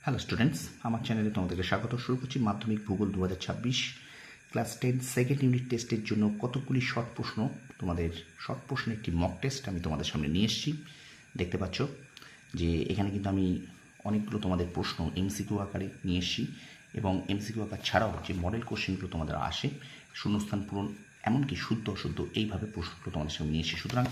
Hello students, আমার চ্যানেলে তোমাদেরকে স্বাগত। শুরু করছি মাধ্যমিক ভূগোল 2026 ক্লাস 10 সেকেন্ড ইউনিট টেস্টের জন্য কতগুলি শর্ট প্রশ্ন, তোমাদের শর্ট প্রশ্নের একটি মক টেস্ট আমি তোমাদের সামনে নিয়ে এসেছি। দেখতে পাচ্ছ যে এখানে কিন্তু আমি অনেকগুলো তোমাদের প্রশ্ন এমসিকিউ আকারে নিয়ে এসেছি এবং এমসিকিউ আকার ছাড়াও যে মডেল কোশ্চেনগুলো তোমাদের আসে, শূন্যস্থান পূরণ, এমনকি শুদ্ধ অশুদ্ধ এইভাবে প্রশ্নগুলো তোমাদের সামনে নিয়ে এসেছি। সুতরাং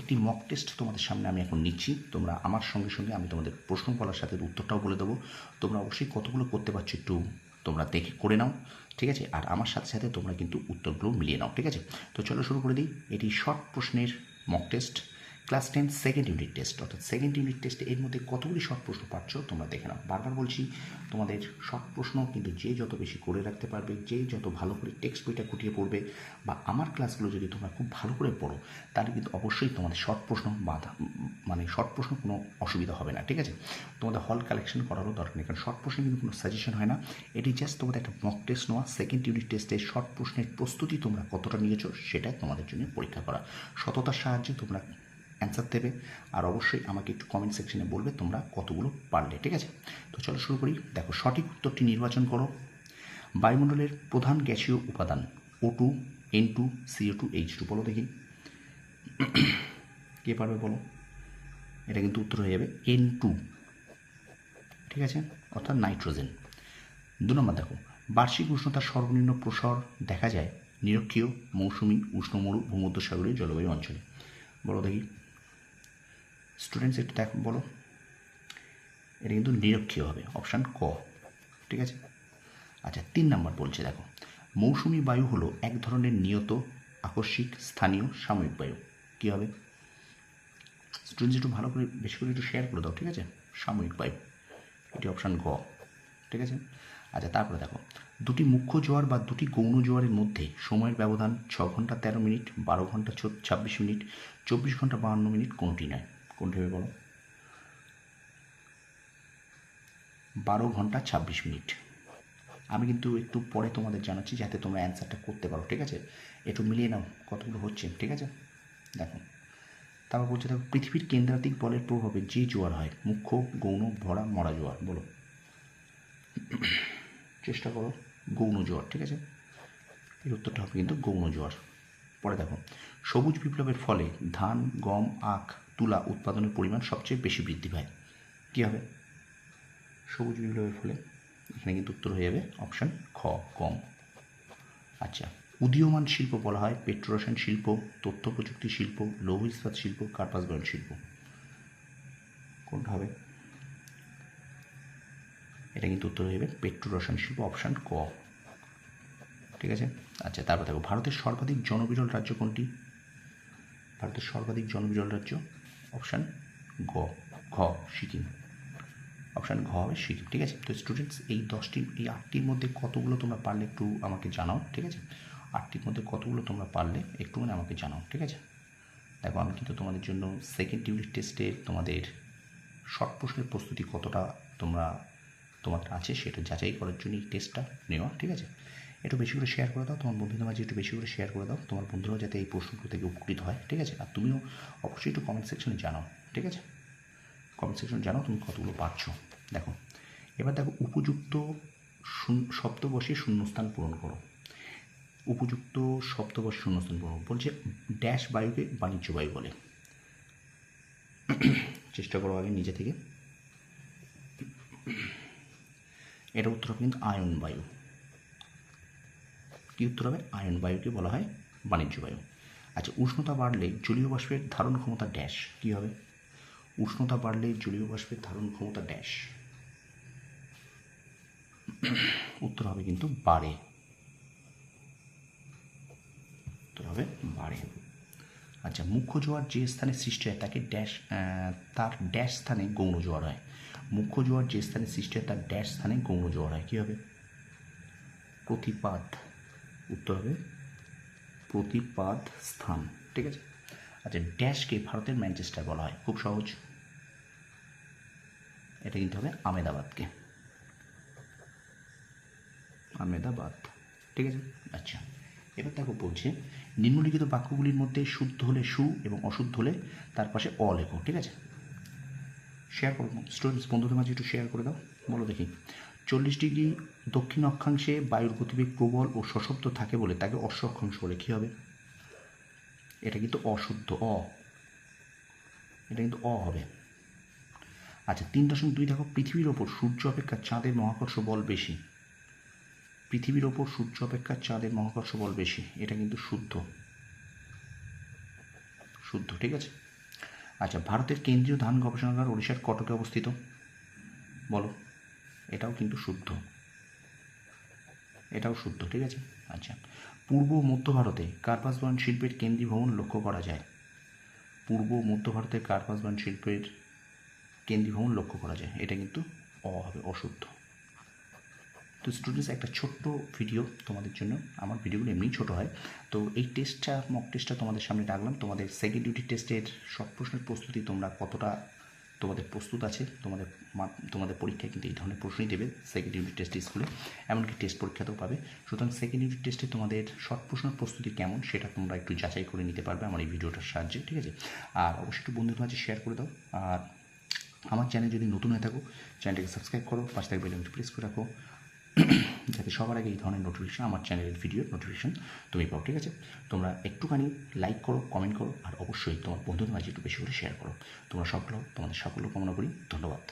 একটি মক টেস্ট তোমাদের সামনে আমি এখন নিচ্ছি। তোমরা আমার সঙ্গে সঙ্গে আমি তোমাদের প্রশ্ন বলার সাথে উত্তরটাও বলে দেবো। তোমরা অবশ্যই কতগুলো করতে পারছো একটু তোমরা দেখে করে নাও, ঠিক আছে? আর আমার সাথে সাথে তোমরা কিন্তু উত্তরগুলো মিলিয়ে নাও, ঠিক আছে? তো চলো শুরু করে দিই। এটি শর্ট প্রশ্নের mock test, class 10 second unit test, অর্থাৎ সেকেন্ড ইউনিট টেস্টে এর মধ্যে কতগুলি শর্ট প্রশ্ন পাচ্ছ তোমরা দেখে নাও। বারবার বলছি, তোমাদের শর্ট প্রশ্ন কিন্তু যে যত বেশি করে রাখতে পারবে, যে যত ভালো করে টেক্সট বইটা খুঁটিয়ে পড়বে, বা আমার ক্লাসগুলো যদি তোমরা খুব ভালো করে পড়ো, তাহলে কিন্তু অবশ্যই তোমাদের শর্ট প্রশ্ন শর্ট প্রশ্ন কোনো অসুবিধা হবে না, ঠিক আছে? তোমাদের হল কালেকশন করারও দরকার নেই, কারণ শর্ট প্রশ্নে কিন্তু কোনো সাজেশন হয় না। এটি জাস্ট তোমাদের একটা মক টেস্ট নেওয়া। সেকেন্ড ইউনিট টেস্টে শর্ট প্রশ্নের প্রস্তুতি তোমরা কতটা নিয়েছো সেটাই তোমাদের জন্য পরীক্ষা করা। সততার সাহায্যে তোমরা অ্যান্সার দেবে, আর অবশ্যই আমাকে একটু কমেন্ট সেকশনে বলবে তোমরা কতগুলো পারলে, ঠিক আছে? তো চলো শুরু করি। দেখো, সঠিক উত্তরটি নির্বাচন করো। বায়ুমণ্ডলের প্রধান গ্যাসীয় উপাদান O2, N2, CO2, H2। বলো দেখি, কে পারবে বলো? এটা কিন্তু উত্তর হয়ে যাবে N2, ঠিক আছে, অর্থাৎ নাইট্রোজেন। 2 নম্বর দেখো, বার্ষিক উষ্ণতার সর্বনিম্ন প্রসার দেখা যায় নিরক্ষীয়, মৌসুমী, উষ্ণমরু, ভূমধ্যসাগরীয় জলবায়ু অঞ্চলে। বলো দেখি স্টুডেন্টস, একটু দেখো বলো। এটা কিন্তু নিরক্ষীয় হবে, অপশান ক, ঠিক আছে? আচ্ছা, 3 নম্বর বলছে, দেখো, মৌসুমী বায়ু হলো এক ধরনের নিয়ত, আকস্মিক, স্থানীয়, সাময়িক বায়ু। কী হবে স্টুডেন্টস? একটু ভালো করে বেশি করে একটু শেয়ার করে দাও, ঠিক আছে? সাময়িক বায়ু, এটি অপশান গ, ঠিক আছে? আচ্ছা, তারপরে দেখো, দুটি মুখ্য জোয়ার বা দুটি গৌণ জোয়ারের মধ্যে সময়ের ব্যবধান 6 ঘন্টা 13 মিনিট, 12 ঘন্টা 26 মিনিট, 24 ঘন্টা 52 মিনিট, কোনটি নয়? কোনটি হবে বলো? 12 ঘন্টা 26 মিনিট। আমি কিন্তু একটু পরে তোমাদের জানাচ্ছি যাতে তোমরা অ্যান্সারটা করতে পারো, ঠিক আছে? একটু মিলিয়ে নাও কতগুলো হচ্ছে, ঠিক আছে? দেখো, তারপর বলছে, দেখো, পৃথিবীর কেন্দ্রাতিক বলের প্রভাবে যে জোয়ার হয়, মুখ্য, গৌণ, ভরা, মরা জোয়ার। বলো, চেষ্টা করো। গৌণ জোয়ার, ঠিক আছে? এর উত্তরটা হবে কিন্তু গৌণ জোয়ার। পরে দেখো, সবুজ বিপ্লবের ফলে ধান, গম, আখ, তুলা উৎপাদনের পরিমাণ সবচেয়ে বেশি বৃদ্ধি পায়। কী হবে সবুজ বিপ্লবের ফলে? এখানে কিন্তু উত্তর হয়ে যাবে অপশান খ, গম। আচ্ছা, উদীয়মান শিল্প বলা হয় পেট্রোরসায়ন শিল্প, তথ্য প্রযুক্তি শিল্প, লৌহ ইস্পাত শিল্প, কার্পাস বয়ন শিল্প। কোনটা হবে? এটা কিন্তু উত্তর হয়ে যাবে পেট্রোরসায়ন শিল্প, অপশান ক, ঠিক আছে? আচ্ছা, তারপর দেখো, ভারতের সর্বাধিক জনবিরল রাজ্য কোনটি? ভারতের সর্বাধিক জনবিরল রাজ্য, অপশান গ, ঘ, সিকিম। অপশান ঘ হবে সিকিম, ঠিক আছে? তো স্টুডেন্টস, এই 8টির মধ্যে কতগুলো তোমরা পারলে একটু আমাকে জানাও, ঠিক আছে? 8টির মধ্যে কতগুলো তোমরা পারলে একটু আমাকে জানাও, ঠিক আছে? দেখো, আমি কিন্তু তোমাদের জন্য সেকেন্ড ইউনিট টেস্টে তোমাদের শর্ট প্রশ্নের প্রস্তুতি কতটা তোমাদের আছে সেটা যাচাই করার জন্য এই টেস্টটা নেওয়া, ঠিক আছে? একটু বেশি করে শেয়ার করে দাও, তোমার বন্ধুদের মাঝে একটু বেশি করে শেয়ার করে দাও, তোমার বন্ধুরাও যাতে এই প্রশ্নগুলো থেকে উপকৃত হয়, ঠিক আছে? আর তুমিও অবশ্যই একটু কমেন্ট সেকশনে জানাও, ঠিক আছে? কমেন্ট সেকশনে জানাও তুমি কতগুলো পারছো। দেখো, এবার দেখো, উপযুক্ত শব্দ বসিয়ে শূন্যস্থান পূরণ করো। উপযুক্ত শব্দ বসিয়ে শূন্যস্থান পূরণ বলছে, ড্যাশ বায়ুকে বাণিজ্য বায়ু বলে। চেষ্টা করো আগে নিজে থেকে। এটা উত্তর হবে কিন্তু আয়ন বায়ু। কী উত্তর হবে? আয়ন বায়ুকে বলা হয় বাণিজ্য বায়ু। আচ্ছা, উষ্ণতা বাড়লে জলীয় বাষ্পের ধারণ ক্ষমতা ড্যাশ। কী হবে? উষ্ণতা বাড়লে জলীয় বাষ্পের ধারণ ক্ষমতা ড্যাশ। উত্তর হবে কিন্তু বাড়ে। উত্তর হবে বাড়ে। আচ্ছা, মুখ্য জোয়ার যে স্থানে সৃষ্টি হয় তাকে ড্যাশ, তার ড্যাশ স্থানে গৌণ জোয়ার হয়। মুখ্য জোয়ার যে স্থানে সৃষ্টি হয় তার ড্যাশ স্থানে গৌণ জোয়ার হয়। কী হবে? প্রতিপাদ। উত্তর হবে প্রতিপাদ স্থান, ঠিক আছে? আচ্ছা, ড্যাশকে ভারতের ম্যানচেস্টার বলা হয়। খুব সহজ, এটা কিন্তু হবে আমেদাবাদকে, আমেদাবাদ, ঠিক আছে? আচ্ছা, এবার দেখো, বলছে নিম্নলিখিত বাক্যগুলির মধ্যে শুদ্ধ হলে সু এবং অশুদ্ধ হলে তার পাশে অ লেখো, ঠিক আছে? শেয়ার করো স্টুডেন্টস, বন্ধুদের মাঝে একটু শেয়ার করে দাও। বলো দেখি, 40 ডিগ্রি দক্ষিণ অক্ষাংশে বায়ুর গতিবেগ প্রবল ও সশব্দ থাকে বলে তাকে অশ্ব অক্ষাংশ বলে। কী হবে? এটা কিন্তু অশুদ্ধ, এটা কিন্তু হবে। আচ্ছা 3.2 দেখো, পৃথিবীর ওপর সূর্য অপেক্ষা চাঁদের মহাকর্ষ বল বেশি। পৃথিবীর ওপর সূর্য অপেক্ষা চাঁদের মহাকর্ষ বল বেশি, এটা কিন্তু শুদ্ধ, ঠিক আছে। আচ্ছা, ভারতের কেন্দ্রীয় ধান গবেষণাগার ওড়িশার কটকে অবস্থিত। বলো, এটাও কিন্তু শুদ্ধ, এটাও শুদ্ধ, ঠিক আছে। আচ্ছা, পূর্ব মধ্য ভারতে কার্পাস বয়ন শিল্পের কেন্দ্রীয় ভবন লক্ষ্য করা যায়। পূর্ব মধ্য ভারতের কার্পাস বয়ন শিল্পের কেন্দ্রীয় ভবন লক্ষ্য করা যায়, এটা কিন্তু হবে, অশুদ্ধ। তো স্টুডেন্টস, একটা ছোট্ট ভিডিও তোমাদের জন্য, আমার ভিডিওগুলো এমনি ছোটো হয়, তো এই টেস্টটা, মক টেস্টটা তোমাদের সামনে রাখলাম। তোমাদের সেকেন্ড ইউনিট টেস্টের সব প্রশ্নের প্রস্তুতি তোমরা কতটা তোমাদের প্রস্তুত আছে, তোমাদের পরীক্ষায় কিন্তু এই ধরনের প্রশ্নই দেবে সেকেন্ড ইউনিট টেস্ট স্কুলে, এমনকি টেস্ট পরীক্ষাতেও পাবে। সুতরাং সেকেন্ড ইউনিট টেস্টে তোমাদের শর্ট প্রশ্নের প্রস্তুতি কেমন সেটা তোমরা একটু যাচাই করে নিতে পারবে আমার এই ভিডিওটার সাহায্যে, ঠিক আছে। আর অবশ্যই একটু বন্ধুদের মাঝে শেয়ার করে দাও। আর আমার চ্যানেল যদি নতুন হয়ে থাকো, চ্যানেলটাকে সাবস্ক্রাইব করো, পাশে থাকবে বেল আইকনটি প্রেস করে রাখো, যাতে সবার আগে এই ধরনের নোটিফিকেশান, আমার চ্যানেলের ভিডিওর নোটিফিকেশান তুমি পাও, ঠিক আছে। তোমরা একটুখানি লাইক করো, কমেন্ট করো, আর অবশ্যই তোমার বন্ধুদের মাঝে একটু বেশি করে শেয়ার করো। তোমাদের সকল কামনা করি। ধন্যবাদ।